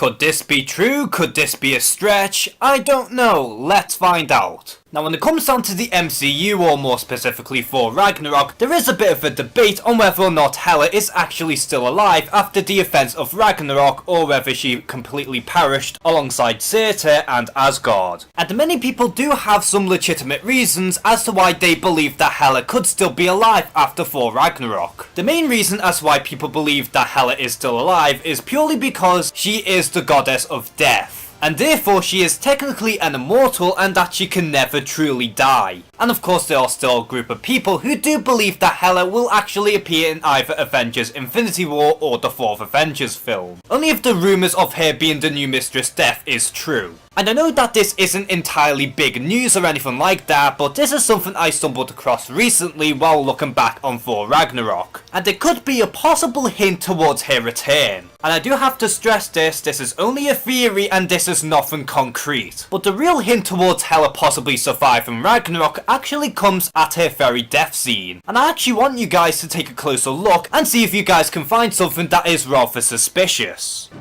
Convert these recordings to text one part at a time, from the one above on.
Could this be true? Could this be a stretch? I don't know. Let's find out. Now when it comes down to the MCU, or more specifically Thor Ragnarok, there is a bit of a debate on whether or not Hela is actually still alive after the events of Ragnarok, or whether she completely perished alongside Surtur and Asgard. And many people do have some legitimate reasons as to why they believe that Hela could still be alive after Thor Ragnarok. The main reason as to why people believe that Hela is still alive is purely because she is the goddess of death. And therefore she is technically an immortal and that she can never truly die. And of course there are still a group of people who do believe that Hela will actually appear in either Avengers Infinity War or the 4th Avengers film. Only if the rumours of her being the new Mistress Death is true. And I know that this isn't entirely big news or anything like that, but this is something I stumbled across recently while looking back on Thor Ragnarok. And it could be a possible hint towards her return. And I do have to stress this is only a theory and this is nothing concrete. But the real hint towards Hela possibly surviving Ragnarok actually comes at her very death scene. And I actually want you guys to take a closer look and see if you guys can find something that is rather suspicious.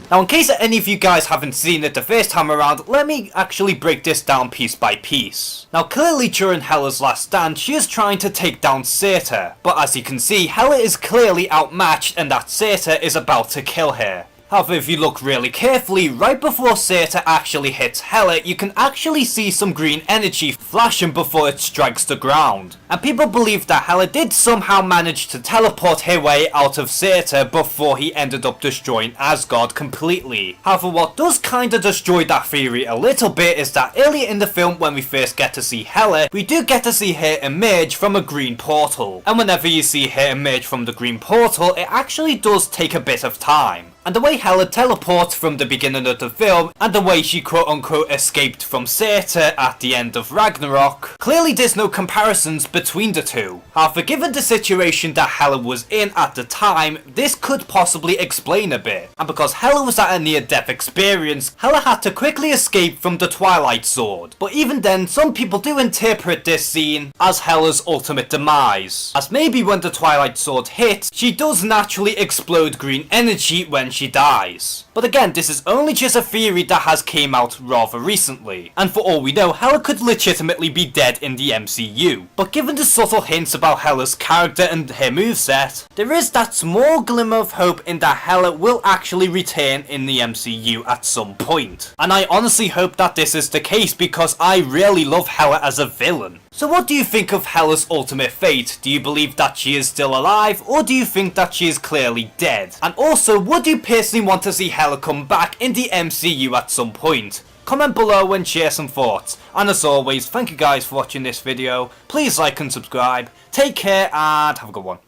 Now in case any of you guys haven't seen it the first time around, let me actually break this down piece by piece. Now clearly during Hela's last stand, she is trying to take down Surtur, but as you can see, Hela is clearly outmatched and that Surtur is about to kill her. However, if you look really carefully, right before Surtur actually hits Hela, you can actually see some green energy flashing before it strikes the ground. And people believe that Hela did somehow manage to teleport her way out of Surtur before he ended up destroying Asgard completely. However, what does kinda destroy that theory a little bit is that earlier in the film when we first get to see Hela, we do get to see her emerge from a green portal. And whenever you see her emerge from the green portal, it actually does take a bit of time. And the way Hela teleports from the beginning of the film, and the way she quote unquote escaped from Surtur at the end of Ragnarok, clearly there's no comparisons between the two. However, given the situation that Hela was in at the time, this could possibly explain a bit. And because Hela was at a near-death experience, Hela had to quickly escape from the Twilight Sword. But even then, some people do interpret this scene as Hela's ultimate demise. As maybe when the Twilight Sword hits, she does naturally explode green energy when she dies. But again, this is only just a theory that has came out rather recently. And for all we know, Hela could legitimately be dead in the MCU. But given the subtle hints about Hela's character and her moveset, there is that small glimmer of hope in that Hela will actually return in the MCU at some point. And I honestly hope that this is the case because I really love Hela as a villain. So what do you think of Hela's ultimate fate? Do you believe that she is still alive, or do you think that she is clearly dead? And also, would you personally want to see Hela come back in the MCU at some point? Comment below and share some thoughts. And as always, thank you guys for watching this video. Please like and subscribe. Take care and have a good one.